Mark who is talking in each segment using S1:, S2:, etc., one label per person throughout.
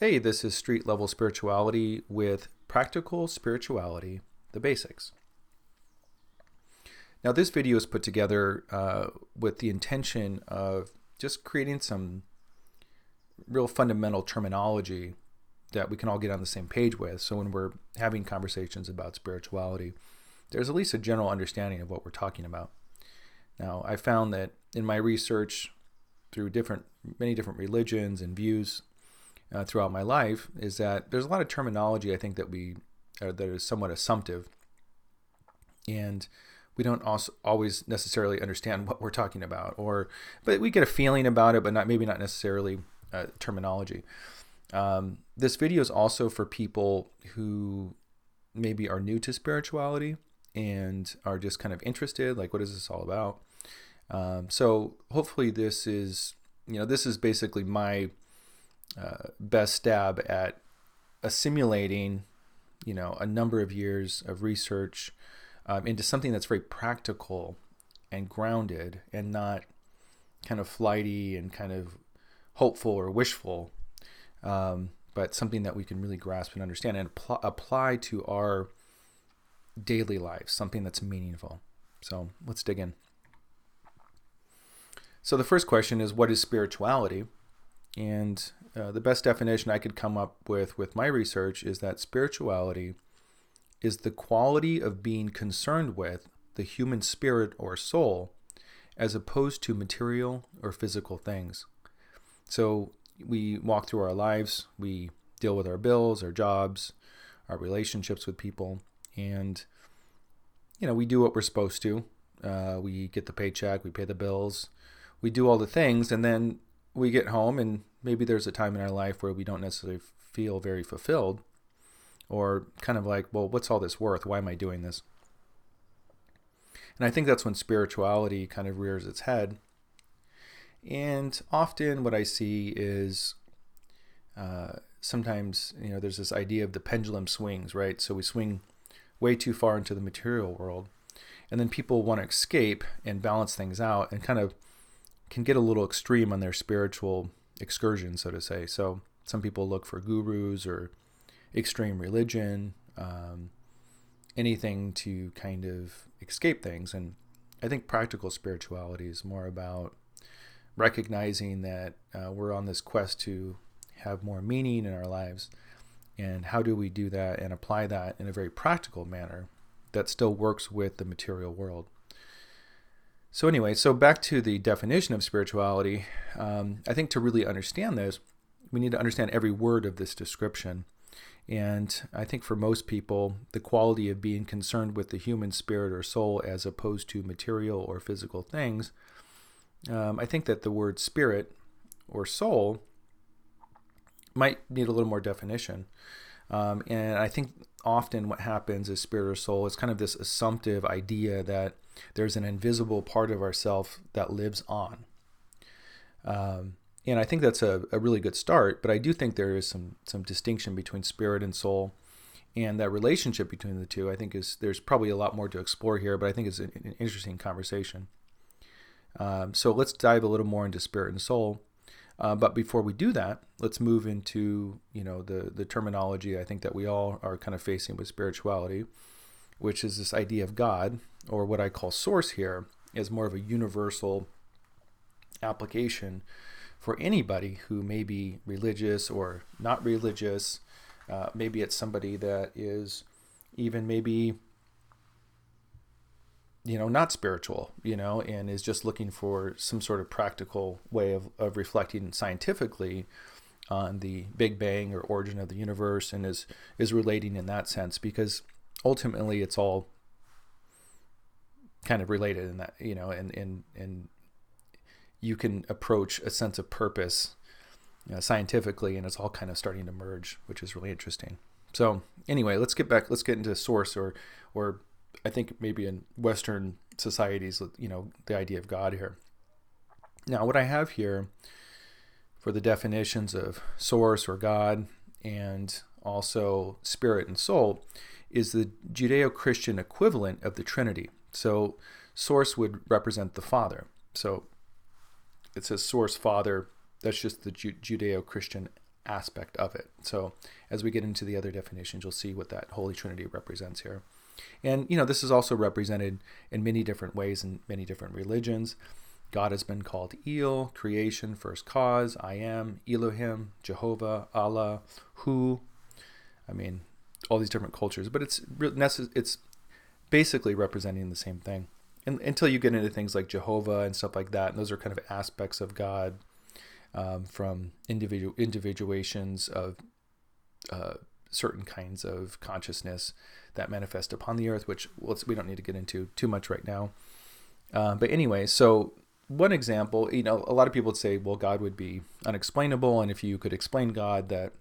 S1: Hey, this is Street Level Spirituality with Practical Spirituality, the Basics. Now, this video is put together with the intention of just creating some real fundamental terminology that we can all get on the same page with. So when we're having conversations about spirituality, there's at least a general understanding of what we're talking about. Now, I found that in my research through many different religions and views throughout my life is that there's a lot of terminology I think that that is somewhat assumptive, and we don't also always necessarily understand what we're talking about, but we get a feeling about it, but maybe not necessarily terminology. This video is also for people who maybe are new to spirituality and are just kind of interested, like, what is this all about? So hopefully this is basically my best stab at assimilating, a number of years of research into something that's very practical and grounded and not kind of flighty and kind of hopeful or wishful, but something that we can really grasp and understand and apply to our daily lives, something that's meaningful. So let's dig in. So the first question is, what is spirituality? And the best definition I could come up with my research is that spirituality is the quality of being concerned with the human spirit or soul as opposed to material or physical things. So we walk through our lives, we deal with our bills, our jobs, our relationships with people, and we do what we're supposed to. We get the paycheck, we pay the bills, we do all the things, and then we get home and maybe there's a time in our life where we don't necessarily feel very fulfilled, or kind of like, well, what's all this worth? Why am I doing this? And I think that's when spirituality kind of rears its head. And often what I see is sometimes, there's this idea of the pendulum swings, right? So we swing way too far into the material world, and then people want to escape and balance things out and kind of can get a little extreme on their spiritual excursion, so to say. So some people look for gurus or extreme religion, anything to kind of escape things. And I think practical spirituality is more about recognizing that we're on this quest to have more meaning in our lives, and how do we do that and apply that in a very practical manner that still works with the material world. So anyway, back to the definition of spirituality. I think to really understand this, we need to understand every word of this description. And I think for most people, the quality of being concerned with the human spirit or soul as opposed to material or physical things, I think that the word spirit or soul might need a little more definition. And I think often what happens is spirit or soul is kind of this assumptive idea that there's an invisible part of ourself that lives on. And I think that's a really good start, but I do think there is some distinction between spirit and soul, and that relationship between the two, I think there's probably a lot more to explore here, but I think it's an interesting conversation. So let's dive a little more into spirit and soul. But before we do that, let's move into the terminology I think that we all are kind of facing with spirituality, which is this idea of God, or what I call source here, is more of a universal application for anybody who may be religious or not religious. Maybe it's somebody that is even maybe not spiritual, and is just looking for some sort of practical way of reflecting scientifically on the Big Bang or origin of the universe, and is relating in that sense, because ultimately it's all kind of related in that, and you can approach a sense of purpose scientifically, and it's all kind of starting to merge, which is really interesting. So anyway, let's get into source, or I think maybe in Western societies, the idea of God here. Now, what I have here for the definitions of source or God, and also spirit and soul, is the Judeo-Christian equivalent of the Trinity. So source would represent the Father. So it says source, Father. That's just the Judeo-Christian aspect of it. So as we get into the other definitions, you'll see what that Holy Trinity represents here. And, this is also represented in many different ways in many different religions. God has been called El, creation, first cause, I am, Elohim, Jehovah, Allah, Hu. All these different cultures, but it's basically representing the same thing. And until you get into things like Jehovah and stuff like that, and those are kind of aspects of God from individuations of certain kinds of consciousness that manifest upon the earth, which we don't need to get into too much right now. But anyway, so one example, a lot of people would say, well, God would be unexplainable, and if you could explain God, that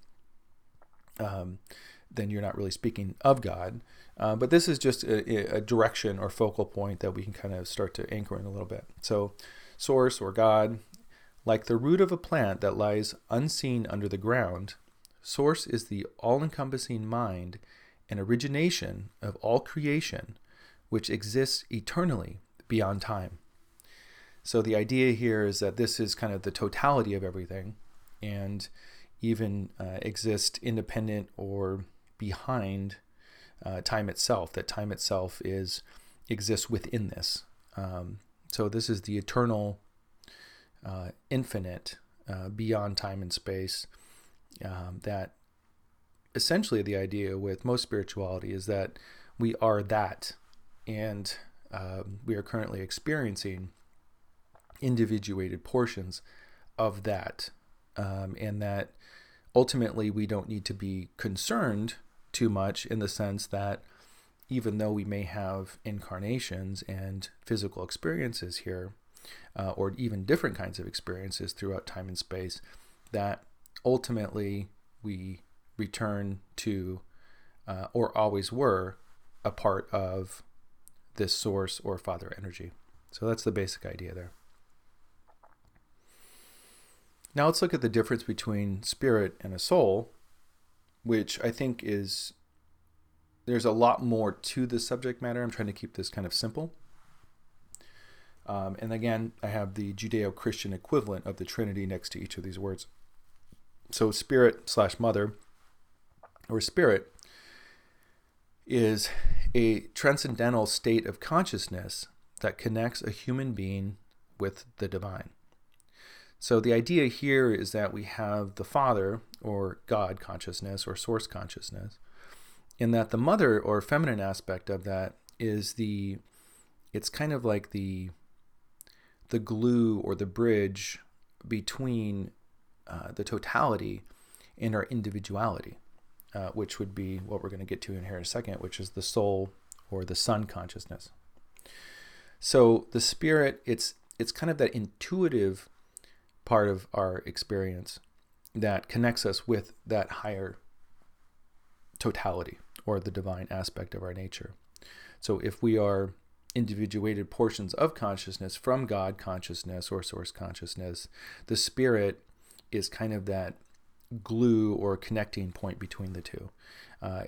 S1: then you're not really speaking of God. But this is just a direction or focal point that we can kind of start to anchor in a little bit. So source or God, like the root of a plant that lies unseen under the ground, source is the all-encompassing mind and origination of all creation, which exists eternally beyond time. So the idea here is that this is kind of the totality of everything, and even exist independent or behind time itself, that time itself exists within this. So this is the eternal, infinite, beyond time and space, that essentially the idea with most spirituality is that we are that, and we are currently experiencing individuated portions of that, and that ultimately we don't need to be concerned too much, in the sense that even though we may have incarnations and physical experiences here, or even different kinds of experiences throughout time and space, that ultimately we return to, or always were, a part of this source or father energy. So that's the basic idea there. Now let's look at the difference between spirit and a soul, which I think there's a lot more to the subject matter. I'm trying to keep this kind of simple. And again, I have the Judeo-Christian equivalent of the Trinity next to each of these words. So spirit/mother, or spirit, is a transcendental state of consciousness that connects a human being with the divine. So the idea here is that we have the Father, or God consciousness, or source consciousness, and that the mother or feminine aspect of that is it's kind of like the glue or the bridge between the totality and our individuality, which would be what we're going to get to in here in a second, which is the soul or the son consciousness. So the spirit, it's kind of that intuitive part of our experience that connects us with that higher totality or the divine aspect of our nature. So if we are individuated portions of consciousness from God consciousness or source consciousness, the spirit is kind of that glue or connecting point between the two.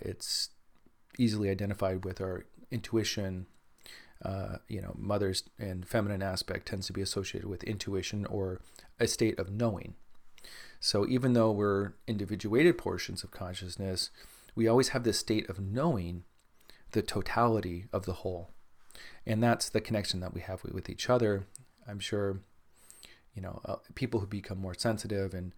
S1: It's easily identified with our intuition. Mother's and feminine aspect tends to be associated with intuition or a state of knowing. So even though we're individuated portions of consciousness, we always have this state of knowing the totality of the whole. And that's the connection that we have with each other. I'm sure, people who become more sensitive and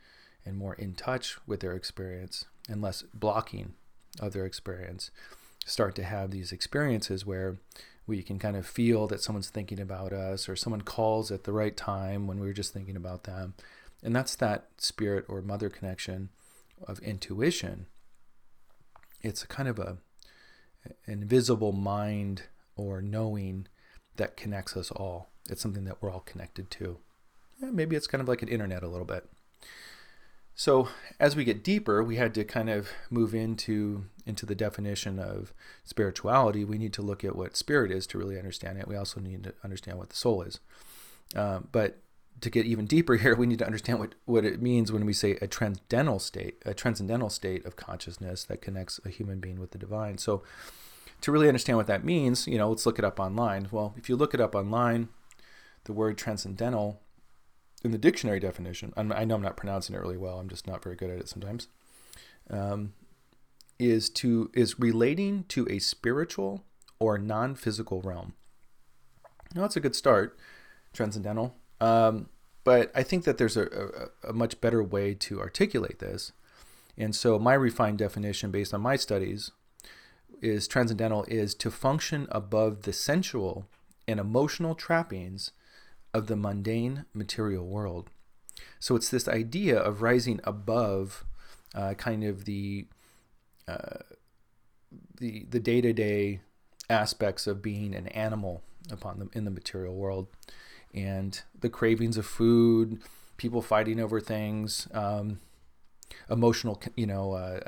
S1: more in touch with their experience and less blocking of their experience start to have these experiences where we can kind of feel that someone's thinking about us, or someone calls at the right time when we were just thinking about them. And that's that spirit or mother connection of intuition. It's a kind of an invisible mind or knowing that connects us all. It's something that we're all connected to. Maybe it's kind of like an internet a little bit. So as we get deeper, we had to kind of move into the definition of spirituality. We need to look at what spirit is to really understand it. We also need to understand what the soul is. But to get even deeper here, we need to understand what it means when we say a transcendental state of consciousness that connects a human being with the divine. So to really understand what that means, let's look it up online. Well, if you look it up online, the word transcendental in the dictionary definition, I know I'm not pronouncing it really well, I'm just not very good at it sometimes, is relating to a spiritual or non-physical realm. Now, that's a good start, transcendental. But I think that there's a much better way to articulate this. And so my refined definition based on my studies is transcendental is to function above the sensual and emotional trappings of the mundane material world. So it's this idea of rising above kind of the day-to-day aspects of being an animal in the material world, and the cravings of food, people fighting over things, emotional,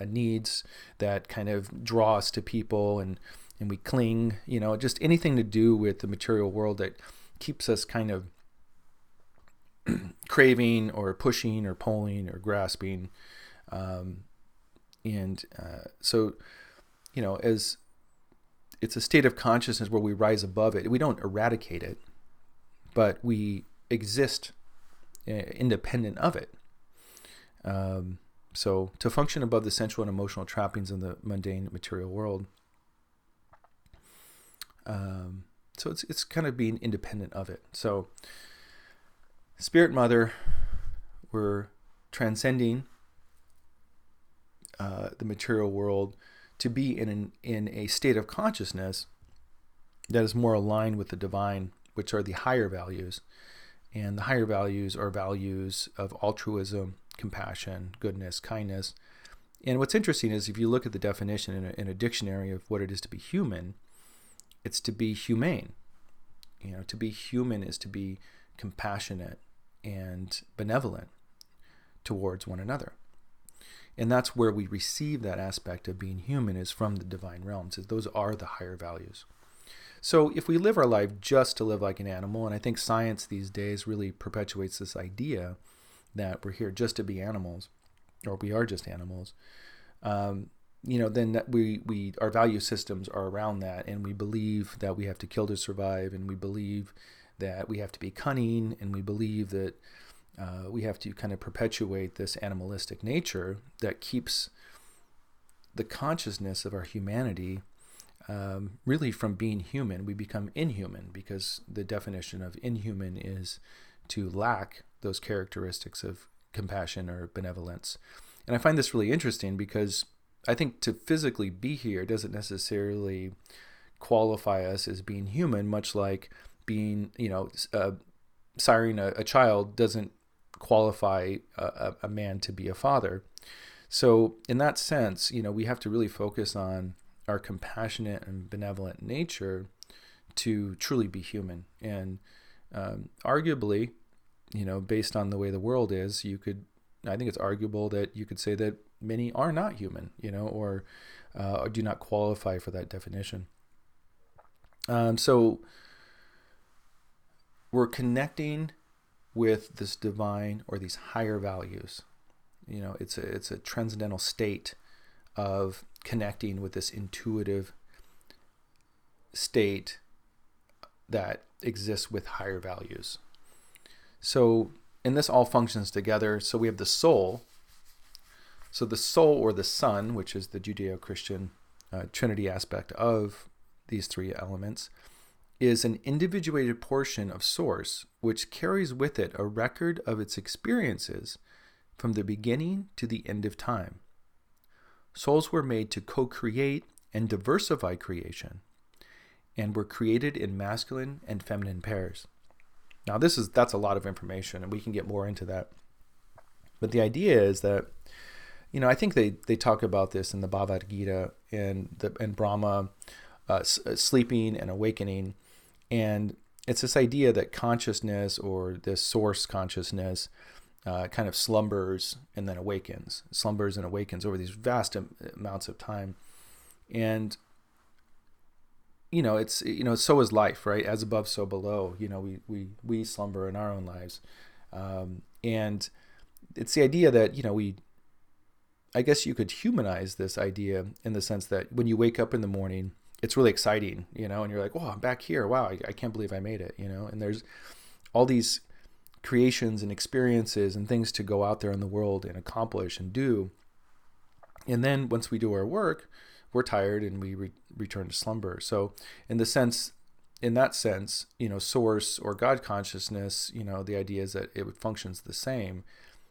S1: needs that kind of draw us to people, and we cling, just anything to do with the material world that keeps us kind of craving or pushing or pulling or grasping. So, as it's a state of consciousness where we rise above it. We don't eradicate it, but we exist independent of it. So to function above the sensual and emotional trappings of the mundane material world. So it's kind of being independent of it. So Spirit Mother, we're transcending the material world to be in a state of consciousness that is more aligned with the divine, which are the higher values. And the higher values are values of altruism, compassion, goodness, kindness. And what's interesting is if you look at the definition in a dictionary of what it is to be human, it's to be humane. To be human is to be compassionate and benevolent towards one another. And that's where we receive that aspect of being human, is from the divine realms. Those are the higher values. So if we live our life just to live like an animal, and I think science these days really perpetuates this idea that we're here just to be animals, or we are just animals, then that our value systems are around that, and we believe that we have to kill to survive, and we believe that we have to be cunning, and we believe that we have to kind of perpetuate this animalistic nature that keeps the consciousness of our humanity really from being human. We become inhuman because the definition of inhuman is to lack those characteristics of compassion or benevolence. And I find this really interesting because I think to physically be here doesn't necessarily qualify us as being human, much like being, siring a child doesn't qualify a man to be a father. So in that sense, we have to really focus on our compassionate and benevolent nature to truly be human. And arguably, based on the way the world is, I think it's arguable that you could say that many are not human, or do not qualify for that definition. So we're connecting with this divine or these higher values. It's a transcendental state of connecting with this intuitive state that exists with higher values. So, and this all functions together. So we have the soul. So the soul, or the son, which is the Judeo-Christian Trinity aspect of these three elements, is an individuated portion of Source which carries with it a record of its experiences from the beginning to the end of time. Souls were made to co-create and diversify creation, and were created in masculine and feminine pairs. Now that's a lot of information, and we can get more into that. But the idea is that, I think they talk about this in the Bhagavad Gita and Brahma sleeping and awakening. And it's this idea that consciousness, or this source consciousness, kind of slumbers and then awakens, over these vast amounts of time. And, it's, so is life, right? As above, so below. We slumber in our own lives. And it's the idea that, I guess you could humanize this idea in the sense that when you wake up in the morning, it's really exciting, and you're like, "Oh, I'm back here. Wow, I can't believe I made it," And there's all these creations and experiences and things to go out there in the world and accomplish and do. And then once we do our work, we're tired and we return to slumber. So in that sense, source or God consciousness, the idea is that it functions the same,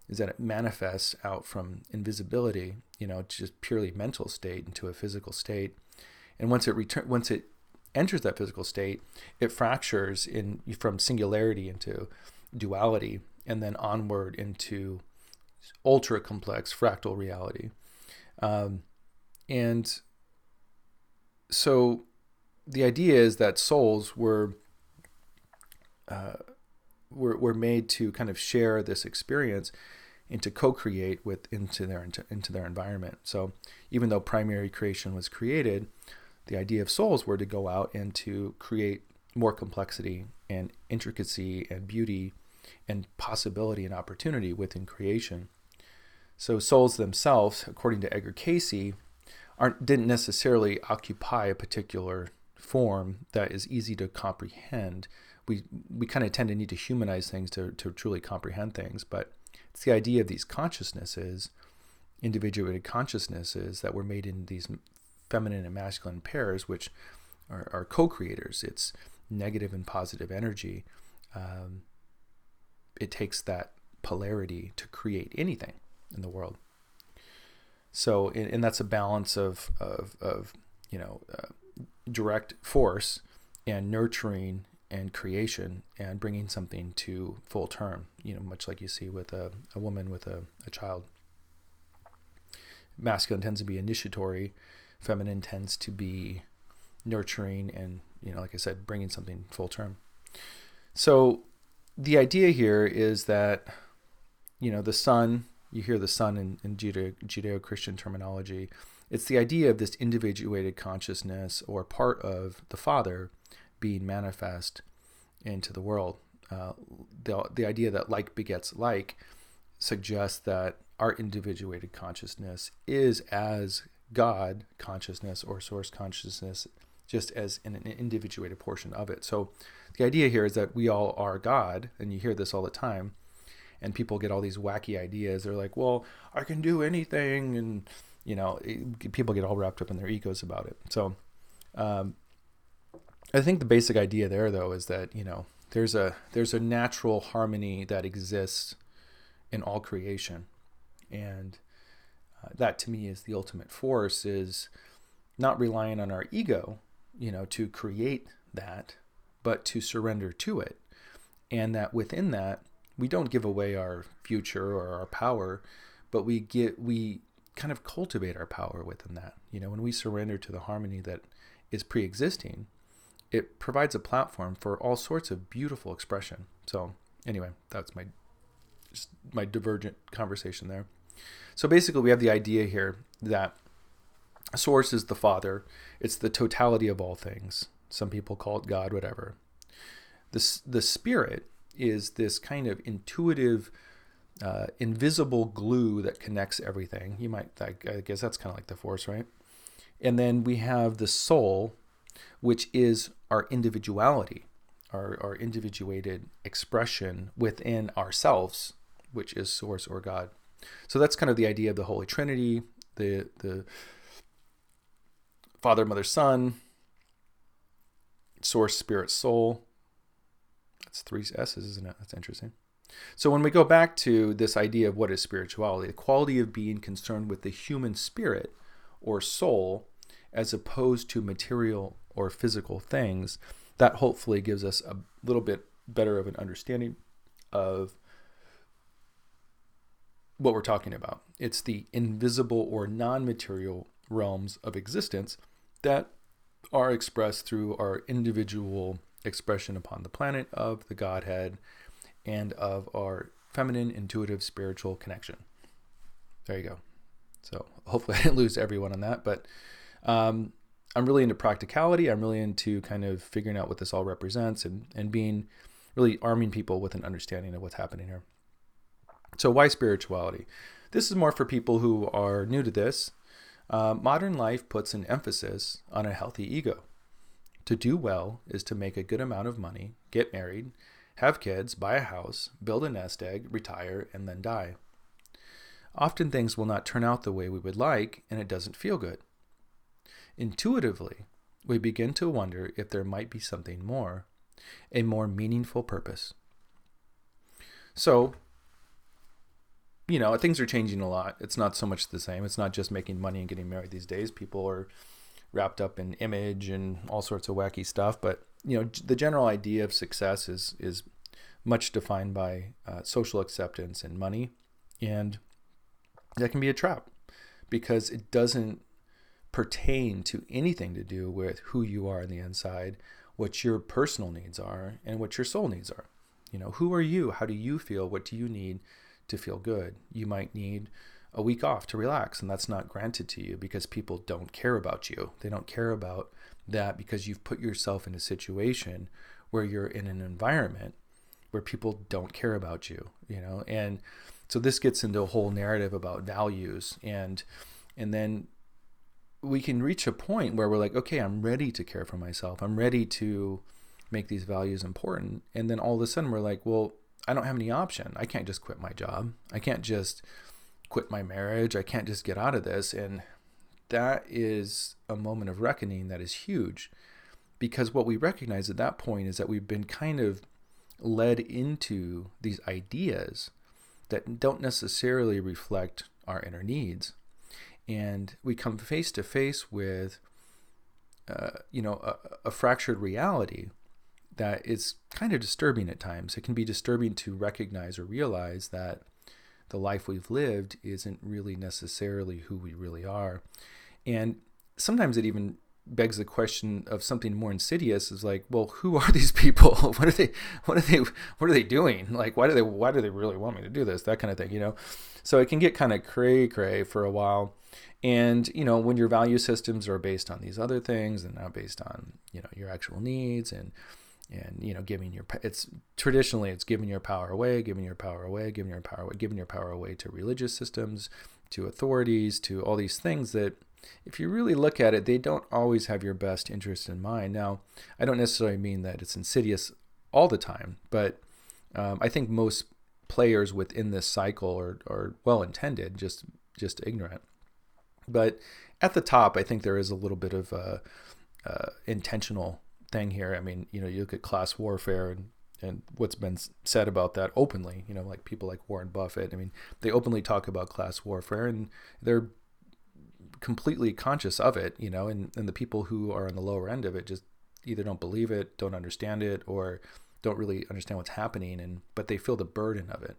S1: is that it manifests out from invisibility, just purely mental state into a physical state. And once it enters that physical state, it fractures from singularity into duality, and then onward into ultra complex fractal reality. And so the idea is that souls were made to kind of share this experience and to co-create into their environment. So even though primary creation was created, the idea of souls were to go out and to create more complexity and intricacy and beauty and possibility and opportunity within creation. So souls themselves, according to Edgar Cayce, didn't necessarily occupy a particular form that is easy to comprehend. We kind of tend to need to humanize things to truly comprehend things, but it's the idea of these consciousnesses, individuated consciousnesses that were made in these feminine and masculine pairs, which are co-creators. It's negative and positive energy. It takes that polarity to create anything in the world. So, and that's a balance of direct force and nurturing and creation and bringing something to full term, much like you see with a woman with a child. Masculine tends to be initiatory, feminine tends to be nurturing and, like I said, bringing something full term. So the idea here is that, the sun, you hear the sun in Judeo-Christian terminology, it's the idea of this individuated consciousness or part of the Father being manifest into the world. The idea that like begets like suggests that our individuated consciousness is as God consciousness or source consciousness, just as an individuated portion of it. So the idea here is that we all are God, and you hear this all the time, and people get all these wacky ideas. They're like, well, I can do anything, and people get all wrapped up in their egos about it. So I think the basic idea there, though, is that there's a natural harmony that exists in all creation, and that to me is the ultimate force, is not relying on our ego, to create that, but to surrender to it. And that within that, we don't give away our future or our power, but we kind of cultivate our power within that. When we surrender to the harmony that is pre-existing, it provides a platform for all sorts of beautiful expression. So anyway, that's my divergent conversation there. So basically we have the idea here that source is the Father. It's the totality of all things. Some people call it God, whatever. The Spirit is this kind of intuitive, invisible glue that connects everything. I guess that's kind of like the force, right? And then we have the soul, which is our individuality, our individuated expression within ourselves, which is source or God. So that's kind of the idea of the Holy Trinity, the Father, Mother, Son, source, spirit, soul. That's 3 S's, isn't it? That's interesting. So when we go back to this idea of what is spirituality, the quality of being concerned with the human spirit or soul as opposed to material or physical things, that hopefully gives us a little bit better of an understanding of what we're talking about. It's the invisible or non-material realms of existence that are expressed through our individual expression upon the planet of the Godhead and of our feminine, intuitive, spiritual connection. There you go. So hopefully I didn't lose everyone on that, but I'm really into practicality. I'm really into kind of figuring out what this all represents and being really arming people with an understanding of what's happening here. So why spirituality? This is more for people who are new to this. Modern life puts an emphasis on a healthy ego. To do well is to make a good amount of money, get married, have kids, buy a house, build a nest egg, retire, and then die. Often things will not turn out the way we would like, and it doesn't feel good. Intuitively, we begin to wonder if there might be something more, a more meaningful purpose. So, things are changing a lot. It's not so much the same. It's not just making money and getting married these days. People are wrapped up in image and all sorts of wacky stuff. But, the general idea of success is much defined by social acceptance and money. And that can be a trap because it doesn't pertain to anything to do with who you are on the inside, what your personal needs are, and what your soul needs are. Who are you? How do you feel? What do you need to feel good? You might need a week off to relax, and that's not granted to you because people don't care about you. They don't care about that because you've put yourself in a situation where you're in an environment where people don't care about you, and so this gets into a whole narrative about values, and then we can reach a point where we're like, okay, I'm ready to care for myself. I'm ready to make these values important. And then all of a sudden we're like, well, I don't have any option. I can't just quit my job. I can't just quit my marriage. I can't just get out of this. And that is a moment of reckoning that is huge, because what we recognize at that point is that we've been kind of led into these ideas that don't necessarily reflect our inner needs. And we come face to face with, a fractured reality that is kind of disturbing at times. It can be disturbing to recognize or realize that the life we've lived isn't really necessarily who we really are. And sometimes it even begs the question of something more insidious, is like, well, who are these people? What are they doing? Like, why do they really want me to do this? That kind of thing, So it can get kind of cray for a while. And, when your value systems are based on these other things and not based on, your actual needs and it's giving your power away to religious systems, to authorities, to all these things that, if you really look at it, they don't always have your best interest in mind. Now, I don't necessarily mean that it's insidious all the time, but I think most players within this cycle are well-intended, just ignorant. But at the top, I think there is a little bit of a intentional thing here. I mean, you look at class warfare and what's been said about that openly, like people like Warren Buffett. I mean, they openly talk about class warfare, and they're completely conscious of it, and the people who are on the lower end of it just either don't believe it, don't understand it, or don't really understand what's happening, but they feel the burden of it,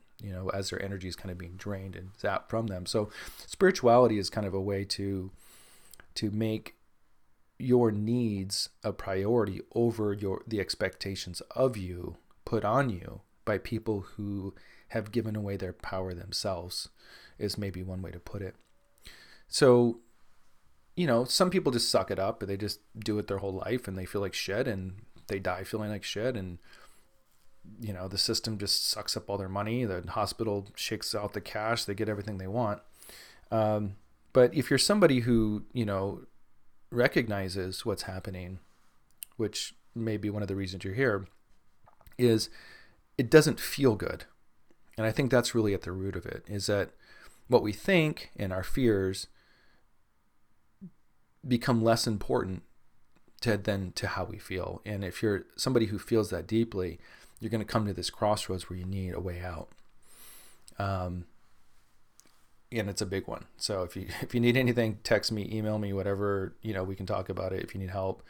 S1: as their energy is kind of being drained and zapped from them. So spirituality is kind of a way to make your needs a priority over the expectations of you put on you by people who have given away their power themselves, is maybe one way to put it. So, some people just suck it up, but they just do it their whole life, and they feel like shit, and they die feeling like shit, and the system just sucks up all their money. The hospital shakes out the cash. They get everything they want. But if you're somebody who, recognizes what's happening, which may be one of the reasons you're here, is it doesn't feel good. And I think that's really at the root of it, is that what we think and our fears become less important to how we feel. And if you're somebody who feels that deeply, you're going to come to this crossroads where you need a way out. And it's a big one. So if you need anything, text me, email me, whatever, we can talk about it if you need help.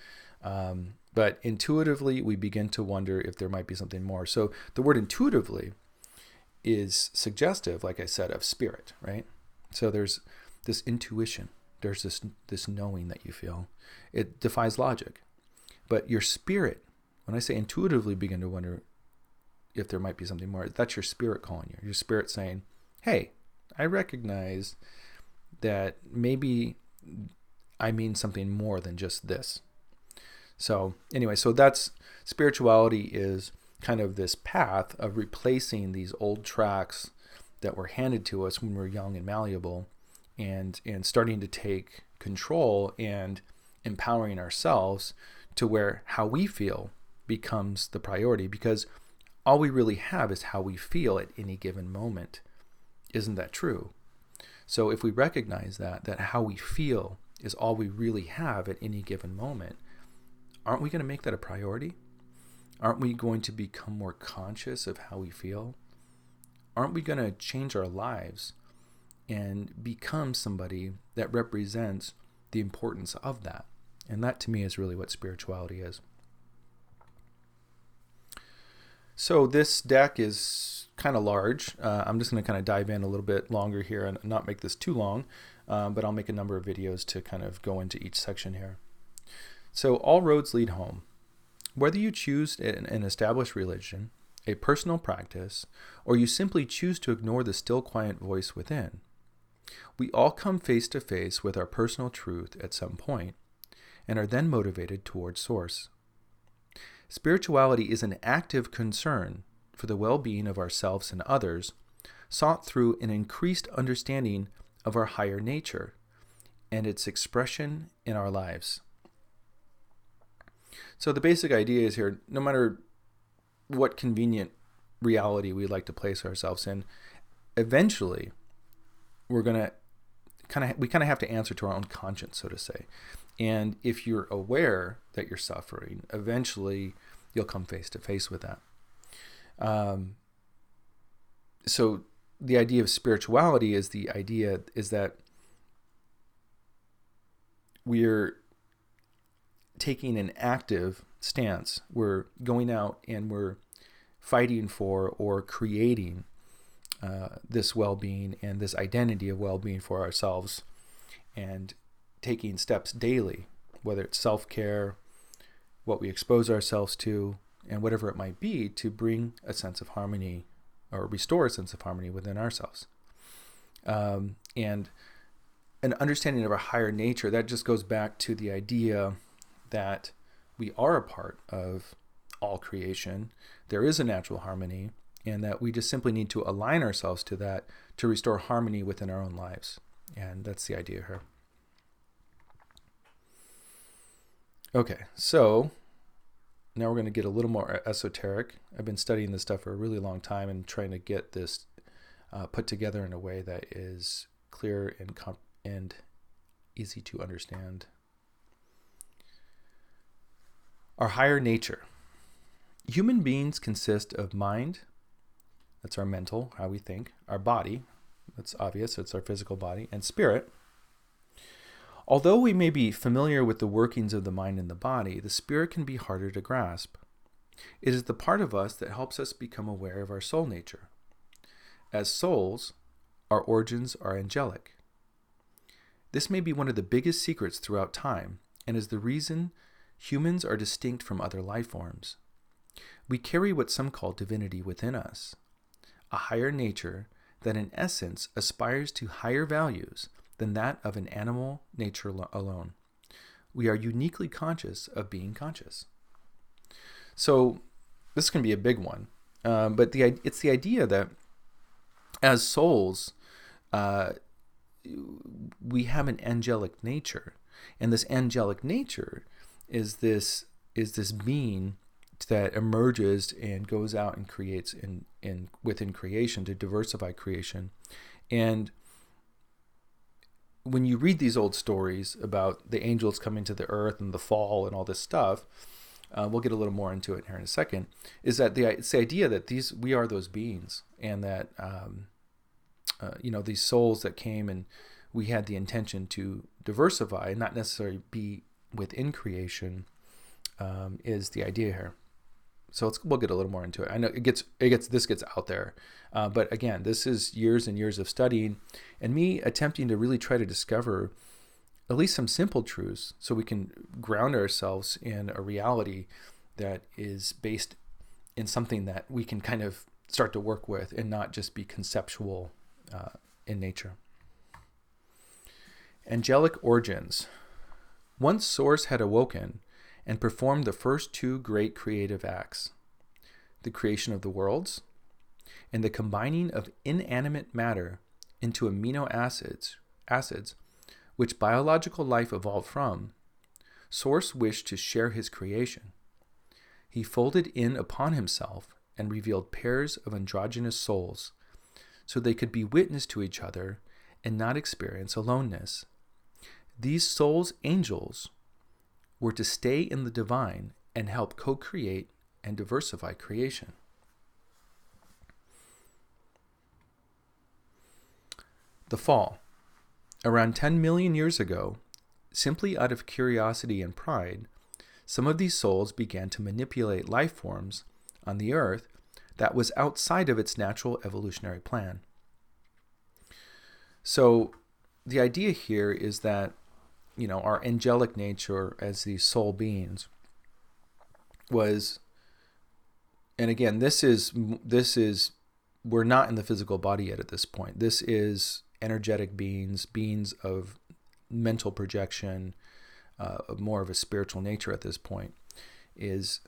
S1: But intuitively, we begin to wonder if there might be something more. So the word intuitively is suggestive, like I said, of spirit, right? So there's this intuition. There's this knowing that you feel. It defies logic. But your spirit, when I say intuitively begin to wonder if there might be something more, that's your spirit calling you. Your spirit saying, hey, I recognize that maybe I mean something more than just this. So anyway, so that's spirituality, is kind of this path of replacing these old tracks that were handed to us when we were young and malleable, and starting to take control and empowering ourselves to where how we feel becomes the priority. Because all we really have is how we feel at any given moment. Isn't that true? So if we recognize that how we feel is all we really have at any given moment, aren't we going to make that a priority? Aren't we going to become more conscious of how we feel? Aren't we going to change our lives and become somebody that represents the importance of that? And that to me is really what spirituality is. So this deck is kind of large. I'm just going to kind of dive in a little bit longer here and not make this too long, but I'll make a number of videos to kind of go into each section here. So all roads lead home. Whether you choose an established religion, a personal practice, or you simply choose to ignore the still quiet voice within, we all come face to face with our personal truth at some point and are then motivated towards Source. Spirituality is an active concern for the well-being of ourselves and others, sought through an increased understanding of our higher nature and its expression in our lives. So the basic idea is here, no matter what convenient reality we like to place ourselves in, eventually we're going to we kind of have to answer to our own conscience, so to say. And if you're aware that you're suffering, eventually you'll come face to face with that. So the idea of spirituality is that we're taking an active stance. We're going out and we're fighting for or creating this well-being and this identity of well-being for ourselves, and taking steps daily, whether it's self-care, what we expose ourselves to, and whatever it might be, to bring a sense of harmony or restore a sense of harmony within ourselves. And an understanding of our higher nature, that just goes back to the idea that we are a part of all creation. There is a natural harmony, and that we just simply need to align ourselves to that to restore harmony within our own lives. And that's the idea here. Okay, so now we're going to get a little more esoteric. I've been studying this stuff for a really long time and trying to get this put together in a way that is clear and easy to understand. Our higher nature. Human beings consist of mind, that's our mental, how we think, our body, that's obvious, it's our physical body, and spirit. Although we may be familiar with the workings of the mind and the body, the spirit can be harder to grasp. It is the part of us that helps us become aware of our soul nature. As souls, our origins are angelic. This may be one of the biggest secrets throughout time, and is the reason humans are distinct from other life forms. We carry what some call divinity within us, a higher nature that in essence aspires to higher values than that of an animal nature alone. We are uniquely conscious of being conscious. So this can be a big one, but it's the idea that as souls, we have an angelic nature, and this angelic nature is this being that emerges and goes out and creates in within creation to diversify creation. And when you read these old stories about the angels coming to the earth and the fall and all this stuff, we'll get a little more into it here in a second, is that it's the idea that we are those beings, and that these souls that came and we had the intention to diversify, not necessarily be within creation, is the idea here. So we'll get a little more into it. I know this gets out there, but again, this is years and years of studying, and me attempting to really try to discover at least some simple truths, so we can ground ourselves in a reality that is based in something that we can kind of start to work with, and not just be conceptual in nature. Angelic origins. Once Source had awoken and performed the first two great creative acts, the creation of the worlds and the combining of inanimate matter into amino acids, which biological life evolved from. Source wished to share his creation. He folded in upon himself and revealed pairs of androgynous souls so they could be witness to each other and not experience aloneness. These souls, angels, were to stay in the divine and help co-create and diversify creation. The fall. Around 10 million years ago, simply out of curiosity and pride, some of these souls began to manipulate life forms on the earth that was outside of its natural evolutionary plan. So the idea here is that, our angelic nature as these soul beings was, and again, this is, we're not in the physical body yet at this point. This is energetic beings of mental projection, more of a spiritual nature at this point, is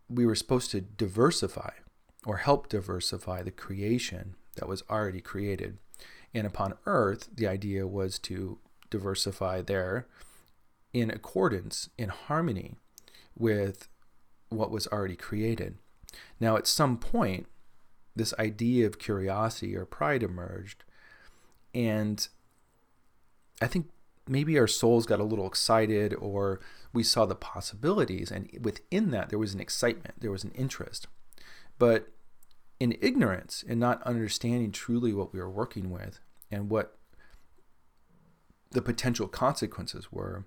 S1: we were supposed to diversify or help diversify the creation that was already created. And upon earth, the idea was to diversify there in accordance, in harmony with what was already created. Now, at some point, this idea of curiosity or pride emerged, and I think maybe our souls got a little excited, or we saw the possibilities, and within that there was an excitement, there was an interest. But in ignorance and not understanding truly what we were working with and what the potential consequences were,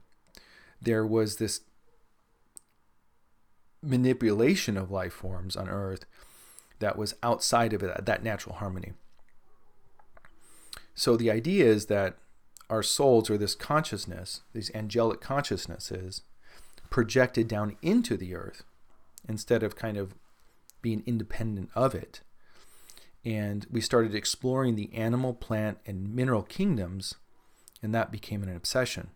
S1: there was this manipulation of life forms on earth that was outside of it, that natural harmony. So the idea is that our souls, or this consciousness, these angelic consciousnesses, projected down into the earth instead of kind of being independent of it. And we started exploring the animal, plant, and mineral kingdoms, and that became an obsession.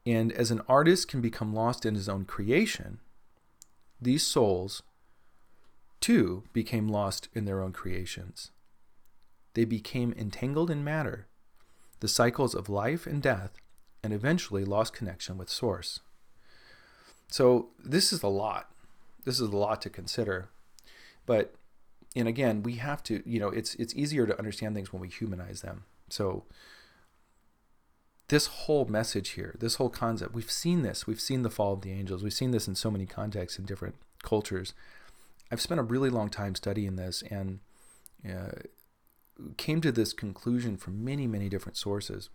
S1: And as an artist can become lost in his own creation, these souls, too, became lost in their own creations. They became entangled in matter, the cycles of life and death, and eventually lost connection with Source. So this is a lot. This is a lot to consider. But, and again, we have to, it's easier to understand things when we humanize them. So this whole message here, this whole concept, we've seen this. We've seen the fall of the angels. We've seen this in so many contexts in different cultures. I've spent a really long time studying this, and came to this conclusion from many, many different sources.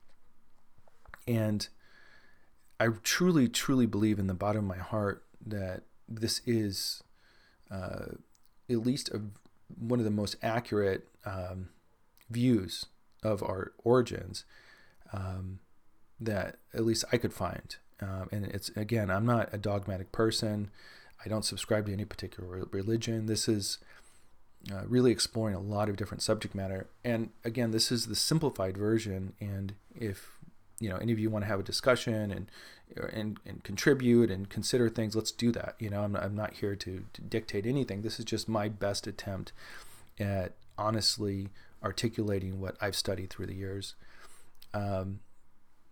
S1: And I truly, truly believe in the bottom of my heart that this is at least one of the most accurate views of our origins that at least I could find. And it's, again, I'm not a dogmatic person. I don't subscribe to any particular religion. This is really exploring a lot of different subject matter. And again, this is the simplified version. And if any of you want to have a discussion and contribute and consider things, let's do that. I'm not here to dictate anything. This is just my best attempt at honestly articulating what I've studied through the years.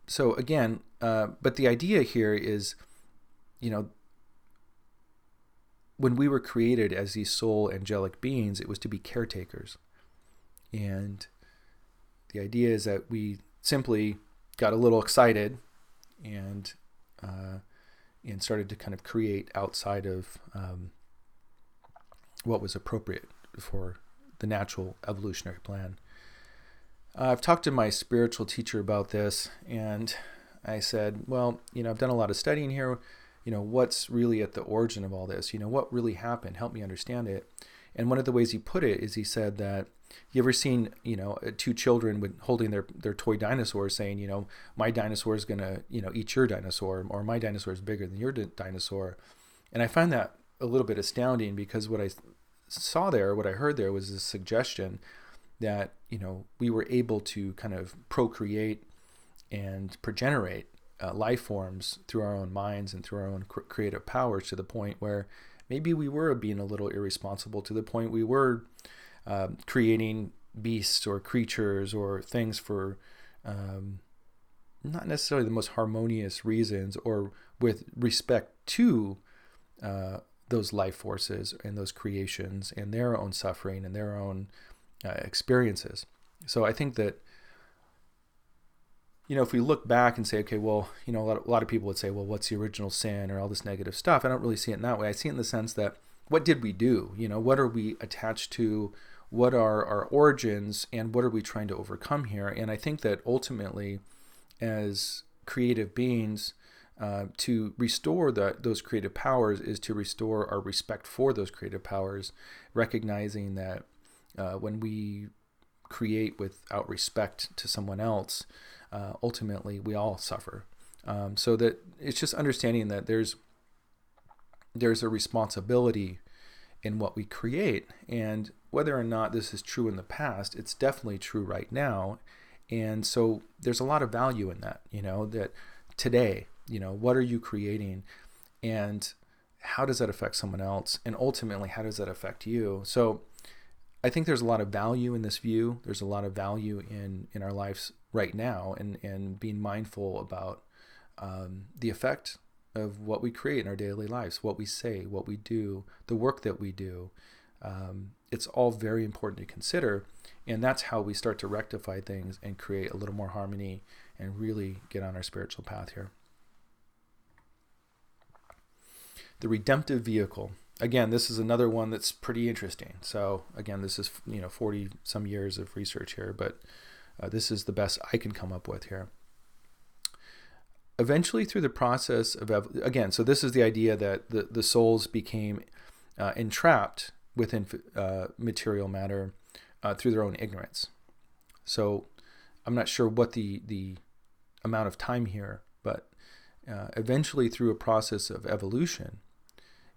S1: So again, but the idea here is, when we were created as these soul angelic beings, it was to be caretakers. And the idea is that we simply got a little excited and started to kind of create outside of what was appropriate for the natural evolutionary plan. I've talked to my spiritual teacher about this, and I said, well, I've done a lot of studying here. What's really at the origin of all this? What really happened? Help me understand it. And one of the ways he put it is he said that, you ever seen, two children holding their toy dinosaur saying, my dinosaur is going to, eat your dinosaur, or my dinosaur is bigger than your dinosaur. And I find that a little bit astounding, because what I saw there, what I heard there, was this suggestion that, we were able to kind of procreate and progenerate life forms through our own minds and through our own creative powers, to the point where maybe we were being a little irresponsible, to the point we were creating beasts or creatures or things for not necessarily the most harmonious reasons, or with respect to those life forces and those creations and their own suffering and their own experiences. So I think that, if we look back and say, okay, well, a lot of people would say, well, what's the original sin or all this negative stuff? I don't really see it in that way. I see it in the sense that, what did we do? What are we attached to? What are our origins, and what are we trying to overcome here? And I think that ultimately, as creative beings, to restore those creative powers is to restore our respect for those creative powers, recognizing that when we create without respect to someone else, ultimately we all suffer. So that it's just understanding that there's a responsibility in what we create, and whether or not this is true in the past, it's definitely true right now. And so there's a lot of value in that, that today, what are you creating, and how does that affect someone else, and ultimately how does that affect you? So I think there's a lot of value in this view. There's a lot of value in our lives right now, and being mindful about the effect of what we create in our daily lives, what we say, what we do, the work that we do. It's all very important to consider, and that's how we start to rectify things and create a little more harmony and really get on our spiritual path here. The redemptive vehicle. Again, this is another one that's pretty interesting. So again, this is 40 some years of research here, but this is the best I can come up with here. Eventually, through the process of so this is the idea that the souls became entrapped within material matter through their own ignorance. So I'm not sure what the amount of time here, but eventually, through a process of evolution,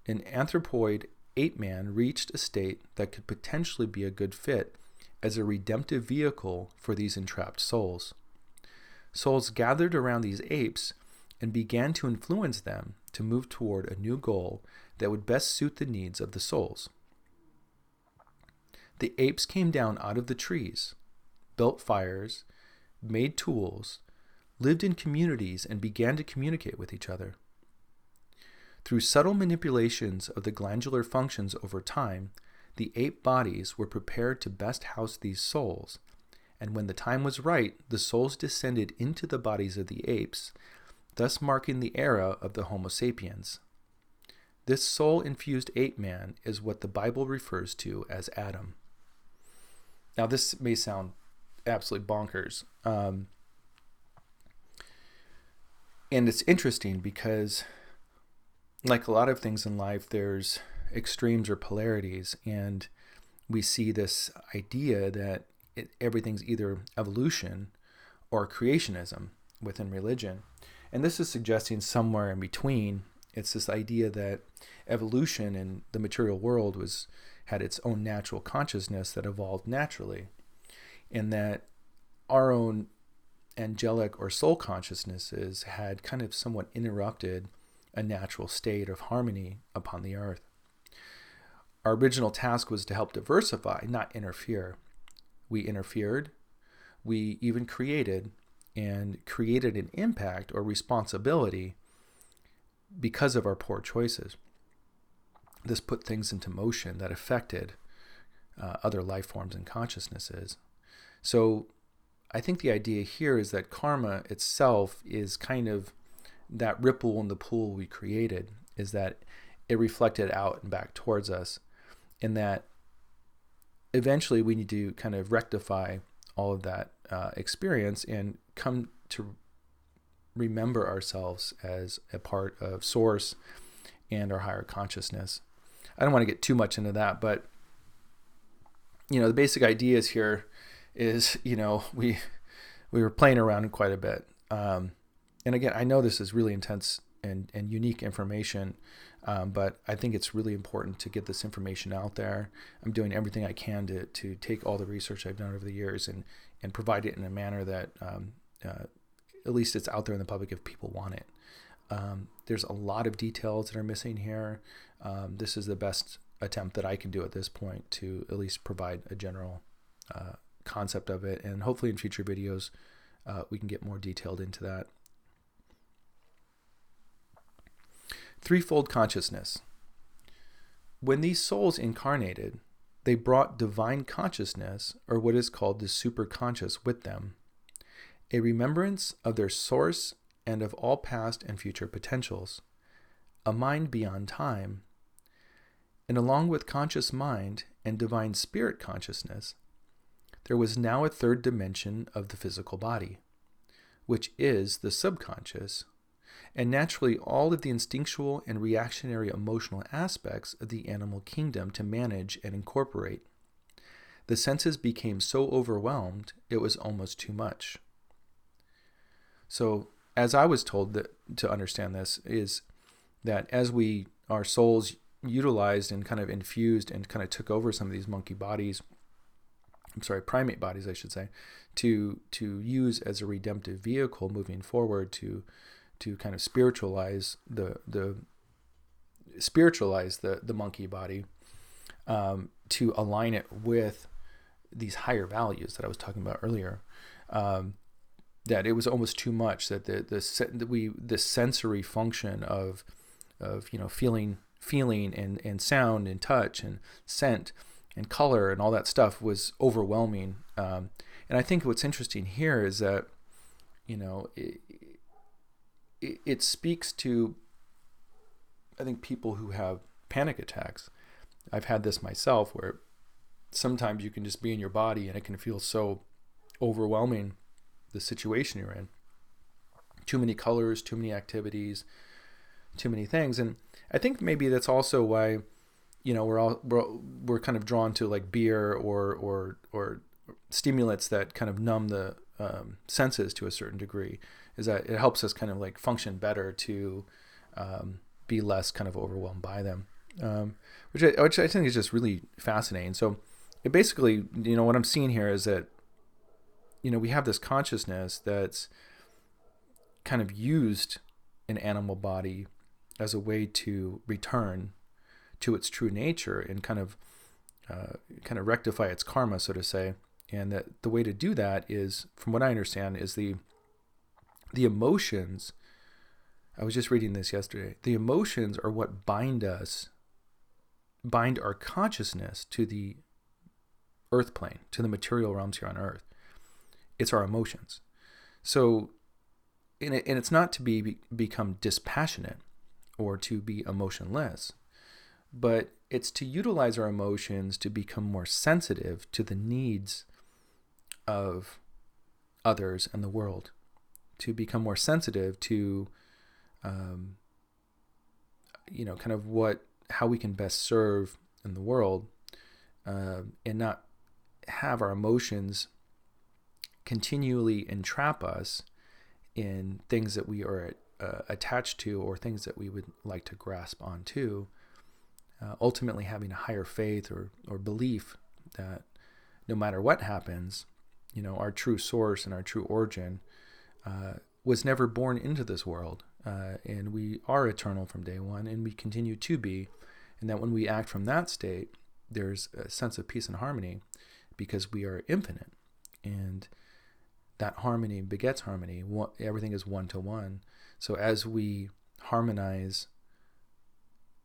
S1: an anthropoid ape man reached a state that could potentially be a good fit as a redemptive vehicle for these entrapped souls. Souls gathered around these apes and began to influence them to move toward a new goal that would best suit the needs of the souls. The apes came down out of the trees, built fires, made tools, lived in communities, and began to communicate with each other. Through subtle manipulations of the glandular functions over time, the ape bodies were prepared to best house these souls, and when the time was right, the souls descended into the bodies of the apes, thus marking the era of the Homo sapiens. This soul-infused ape man is what the Bible refers to as Adam. Now, this may sound absolutely bonkers, and it's interesting because, like a lot of things in life, there's extremes or polarities, and we see this idea that everything's either evolution or creationism within religion. And this is suggesting somewhere in between. It's this idea that evolution in the material world had its own natural consciousness that evolved naturally, and that our own angelic or soul consciousnesses had kind of somewhat interrupted a natural state of harmony upon the earth. Our original task was to help diversify, not interfere. We interfered, we even created an impact or responsibility because of our poor choices. This put things into motion that affected other life forms and consciousnesses. So I think the idea here is that karma itself is kind of that ripple in the pool we created, is that it reflected out and back towards us, and that eventually we need to kind of rectify all of that experience and come to remember ourselves as a part of Source and our higher consciousness. I don't want to get too much into that, but the basic ideas here is, we were playing around quite a bit. And again, I know this is really intense and unique information, but I think it's really important to get this information out there. I'm doing everything I can to take all the research I've done over the years and provide it in a manner that at least it's out there in the public if people want it. There's a lot of details that are missing here. This is the best attempt that I can do at this point to at least provide a general concept of it, and hopefully in future videos we can get more detailed into that. Threefold consciousness. When these souls incarnated, they brought divine consciousness, or what is called the superconscious, with them, a remembrance of their source and of all past and future potentials, a mind beyond time, and along with conscious mind and divine spirit consciousness, there was now a third dimension of the physical body, which is the subconscious, and naturally all of the instinctual and reactionary emotional aspects of the animal kingdom to manage and incorporate. The senses became so overwhelmed, it was almost too much. So, as I was told that, to understand this, is that as our souls utilized and kind of infused and kind of took over some of these primate bodies, I should say, to use as a redemptive vehicle moving forward to kind of spiritualize the monkey body, to align it with these higher values that I was talking about earlier. That it was almost too much. That the sensory function of feeling and sound and touch and scent and color and all that stuff was overwhelming. And I think what's interesting here is that it speaks to, I think, people who have panic attacks. I've had this myself, where sometimes you can just be in your body and it can feel so overwhelming, the situation you're in. Too many colors, too many activities, too many things. And I think maybe that's also why, we're kind of drawn to like beer or stimulants that kind of numb the senses to a certain degree, is that it helps us kind of like function better to be less kind of overwhelmed by them, which I think is just really fascinating. So it basically, what I'm seeing here is that, we have this consciousness that's kind of used an animal body as a way to return to its true nature and kind of rectify its karma, so to say. And that the way to do that is, from what I understand, is the emotions. I was just reading this yesterday. The emotions are what bind our consciousness to the earth plane, to the material realms here on earth. It's our emotions. So, and it's not to become dispassionate or to be emotionless, but it's to utilize our emotions to become more sensitive to the needs of others and the world, to become more sensitive to, kind of how we can best serve in the world, and not have our emotions continually entrap us in things that we are attached to or things that we would like to grasp onto. Ultimately having a higher faith or belief that no matter what happens, our true source and our true origin was never born into this world, and we are eternal from day one, and we continue to be, and that when we act from that state, there's a sense of peace and harmony because we are infinite, and that harmony begets harmony. Everything is one to one. So as we harmonize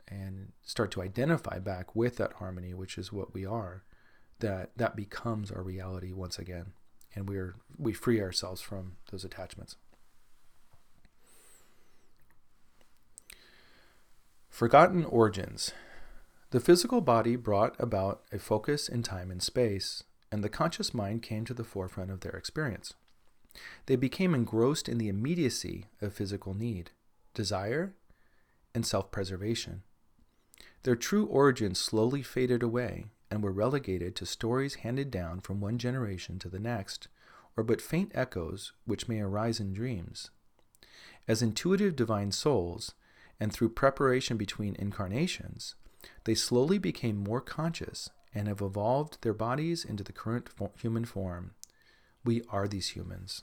S1: and start to identify back with that harmony, which is what we are, that becomes our reality once again, and we free ourselves from those attachments. Forgotten origins. The physical body brought about a focus in time and space, and the conscious mind came to the forefront of their experience. They became engrossed in the immediacy of physical need, desire, and self-preservation. Their true origins slowly faded away and were relegated to stories handed down from one generation to the next, or but faint echoes which may arise in dreams. As intuitive divine souls, and through preparation between incarnations, they slowly became more conscious and have evolved their bodies into the current human form. We are these humans.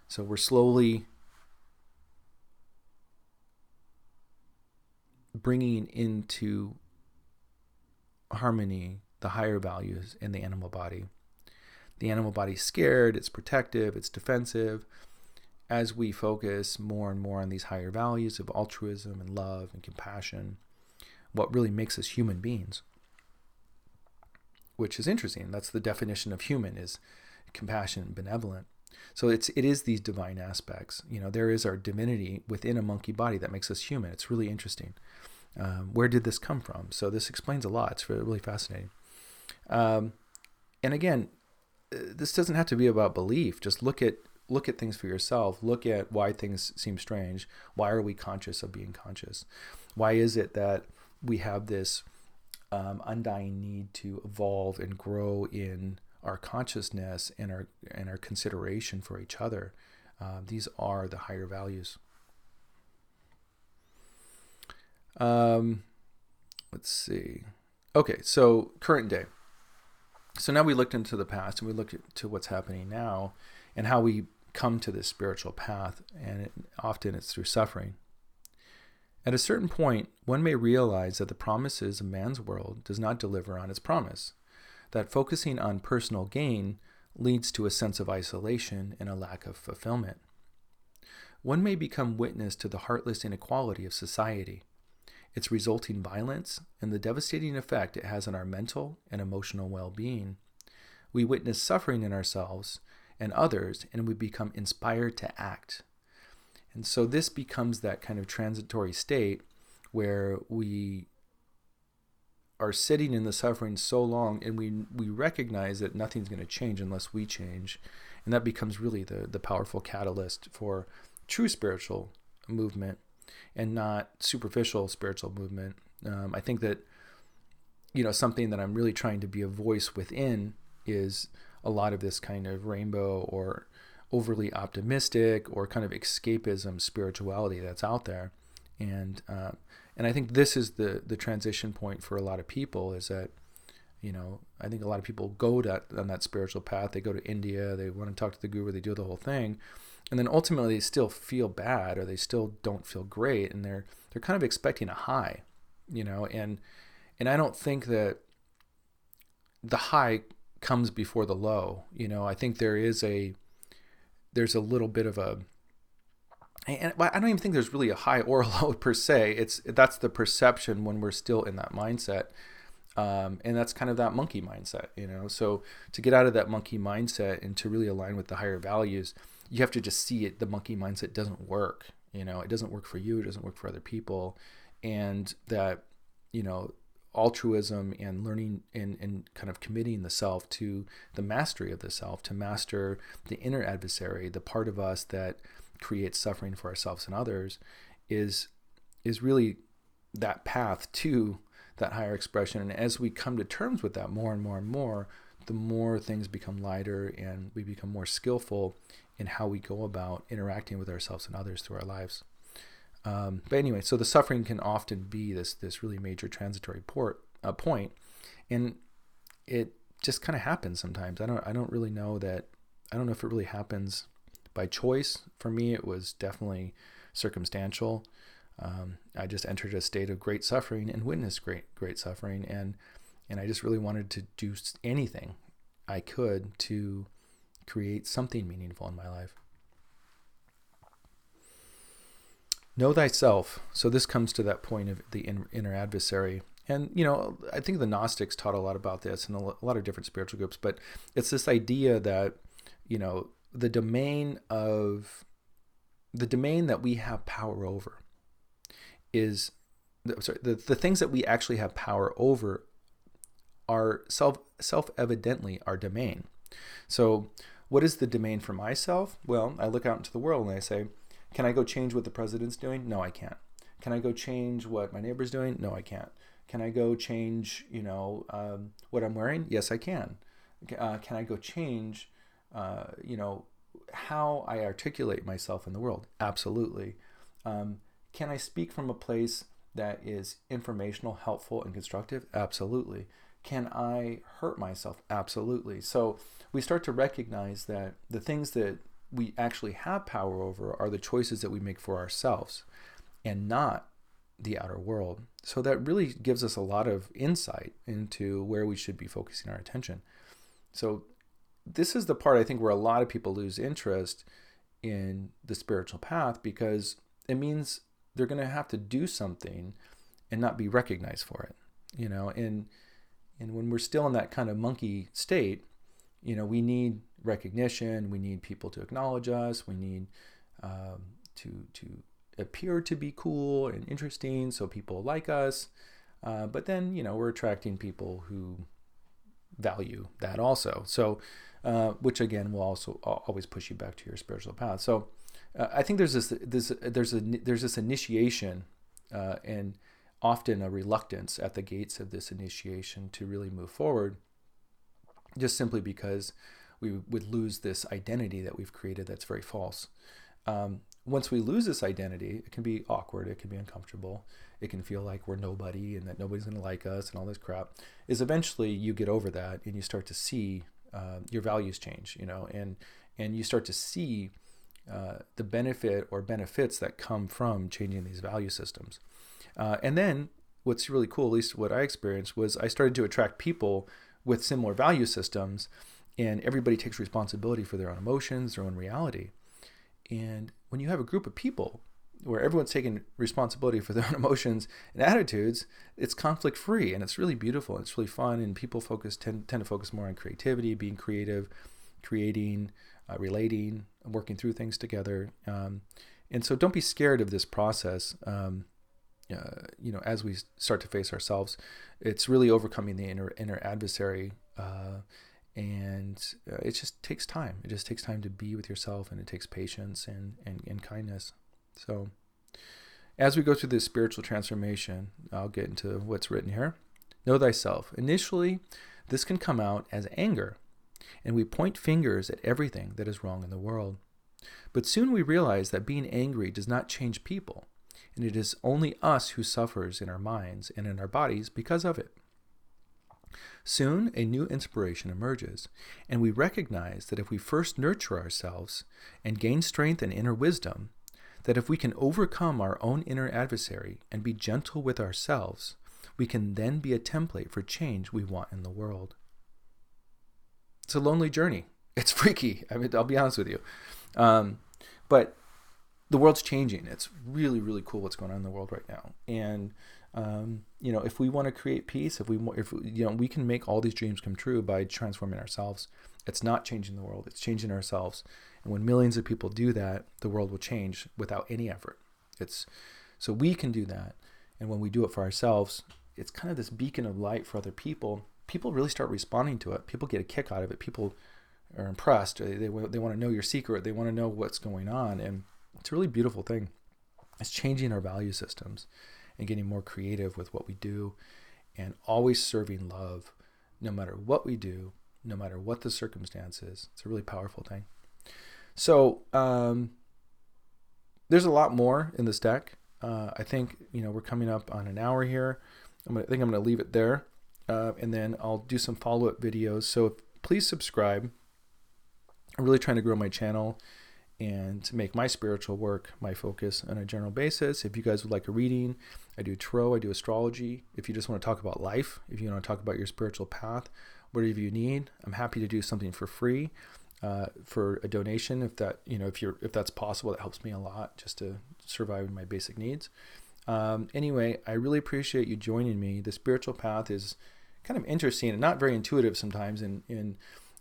S1: So we're slowly bringing into harmony the higher values in the animal body. The animal body's scared, it's protective, it's defensive. As we focus more and more on these higher values of altruism and love and compassion, what really makes us human beings, which is interesting. That's the definition of human, is compassionate, benevolent. So it is these divine aspects. There is our divinity within a monkey body that makes us human. It's really interesting. Where did this come from? So this explains a lot. It's really fascinating. And again, this doesn't have to be about belief. Just look at things for yourself. Look at why things seem strange. Why are we conscious of being conscious? Why is it that we have this undying need to evolve and grow in our consciousness and our consideration for each other? These are the higher values. Let's see. Okay, so current day. So now we looked into the past and we looked into what's happening now and how we come to this spiritual path, and often it's through suffering. At a certain point, one may realize that the promises of man's world does not deliver on its promise, that focusing on personal gain leads to a sense of isolation and a lack of fulfillment. One may become witness to the heartless inequality of society, its resulting violence, and the devastating effect it has on our mental and emotional well-being. We witness suffering in ourselves and others, and we become inspired to act. And so this becomes that kind of transitory state where we are sitting in the suffering so long, and we recognize that nothing's going to change unless we change. And that becomes really the powerful catalyst for true spiritual movement, and not superficial spiritual movement. I think that, something that I'm really trying to be a voice within is a lot of this kind of rainbow or overly optimistic or kind of escapism spirituality that's out there. And I think this is the transition point for a lot of people, is that, I think a lot of people go on that spiritual path. They go to India, they want to talk to the guru, they do the whole thing. And then ultimately they still feel bad, or they still don't feel great, and they're kind of expecting a high, and I don't think that the high comes before the low. I think there's a little bit of and I don't even think there's really a high or a low per se. That's the perception when we're still in that mindset. And that's kind of that monkey mindset, So to get out of that monkey mindset and to really align with the higher values, you have to just see it. The monkey mindset doesn't work. It doesn't work for you. It doesn't work for other people. And that, altruism and learning and kind of committing the self to the mastery of the self, to master the inner adversary, the part of us that creates suffering for ourselves and others, is really that path to that higher expression. And as we come to terms with that more and more and more, the more things become lighter and we become more skillful in how we go about interacting with ourselves and others through our lives. But anyway, so the suffering can often be this really major transitory point, and it just kind of happens sometimes. I don't really know that. I don't know if it really happens by choice. For me, it was definitely circumstantial. I just entered a state of great suffering and witnessed great suffering, and I just really wanted to do anything I could to create something meaningful in my life. Know thyself. So this comes to that point of the inner adversary. And, I think the Gnostics taught a lot about this in a lot of different spiritual groups, but it's this idea that, the domain that we have power over is, the things that we actually have power over are self-evidently our domain. So what is the domain for myself? Well, I look out into the world and I say, can I go change what the president's doing? No, I can't. Can I go change what my neighbor's doing? No, I can't. Can I go change, what I'm wearing? Yes, I can. Can I go change, how I articulate myself in the world? Absolutely. Can I speak from a place that is informational, helpful, and constructive? Absolutely. Can I hurt myself? Absolutely. So we start to recognize that the things that we actually have power over are the choices that we make for ourselves and not the outer world. So that really gives us a lot of insight into where we should be focusing our attention. So this is the part I think where a lot of people lose interest in the spiritual path, because it means they're going to have to do something and not be recognized for it, and when we're still in that kind of monkey state, we need recognition. We need people to acknowledge us. We need to appear to be cool and interesting so people like us. But then, we're attracting people who value that also. So, which again will also always push you back to your spiritual path. So, I think there's this initiation and often a reluctance at the gates of this initiation to really move forward, just simply because we would lose this identity that we've created that's very false. Once we lose this identity, it can be awkward, it can be uncomfortable, it can feel like we're nobody and that nobody's going to like us and all this crap. Is eventually you get over that and you start to see your values change, and you start to see the benefit or benefits that come from changing these value systems. And then what's really cool, at least what I experienced, was I started to attract people with similar value systems, and everybody takes responsibility for their own emotions, their own reality. And when you have a group of people where everyone's taking responsibility for their own emotions and attitudes, it's conflict free, and it's really beautiful, and it's really fun, and people tend to focus more on creativity, being creative, creating, relating, working through things together. And so don't be scared of this process. As we start to face ourselves, it's really overcoming the inner adversary, and it just takes time. It just takes time to be with yourself, and it takes patience and kindness. So as we go through this spiritual transformation, I'll get into what's written here. Know thyself. Initially, this can come out as anger, and we point fingers at everything that is wrong in the world. But soon we realize that being angry does not change people, and it is only us who suffers in our minds and in our bodies because of it. Soon a new inspiration emerges, and we recognize that if we first nurture ourselves and gain strength and inner wisdom, that if we can overcome our own inner adversary and be gentle with ourselves, we can then be a template for change we want in the world. It's a lonely journey. It's freaky. I'll be honest with you. But the world's changing. It's really, really cool what's going on in the world right now. And if we want to create peace, if we can make all these dreams come true by transforming ourselves. It's not changing the world. It's changing ourselves. And when millions of people do that, the world will change without any effort. So we can do that. And when we do it for ourselves, it's kind of this beacon of light for other people. People really start responding to it. People get a kick out of it. People are impressed. They want to know your secret. They want to know what's going on. And it's a really beautiful thing. It's changing our value systems and getting more creative with what we do, and always serving love no matter what we do, no matter what the circumstances. It's a really powerful thing. So there's a lot more in this deck. I think we're coming up on an hour here. I think I'm going to leave it there, and then I'll do some follow-up videos. So please subscribe. I'm really trying to grow my channel and to make my spiritual work my focus on a general basis. If you guys would like a reading, I do tarot, I do astrology. If you just want to talk about life, if you want to talk about your spiritual path, whatever you need, I'm happy to do something for free, for a donation. If that's possible, that helps me a lot just to survive my basic needs. Anyway, I really appreciate you joining me. The spiritual path is kind of interesting and not very intuitive sometimes, and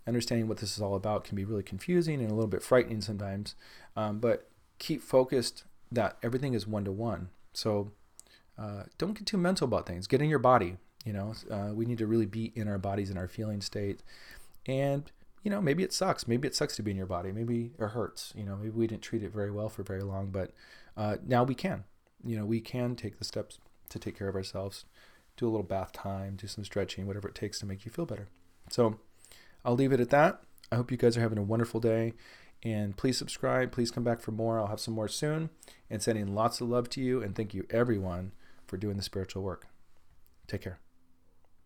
S1: understanding what this is all about can be really confusing and a little bit frightening sometimes, but keep focused that everything is one-to-one. So don't get too mental about things. Get in your body. We need to really be in our bodies, in our feeling state. And, maybe it sucks. Maybe it sucks to be in your body. Maybe it hurts. Maybe we didn't treat it very well for very long, but now we can. We can take the steps to take care of ourselves, do a little bath time, do some stretching, whatever it takes to make you feel better. So I'll leave it at that. I hope you guys are having a wonderful day, and please subscribe. Please come back for more. I'll have some more soon, and sending lots of love to you, and thank you everyone for doing the spiritual work. Take care.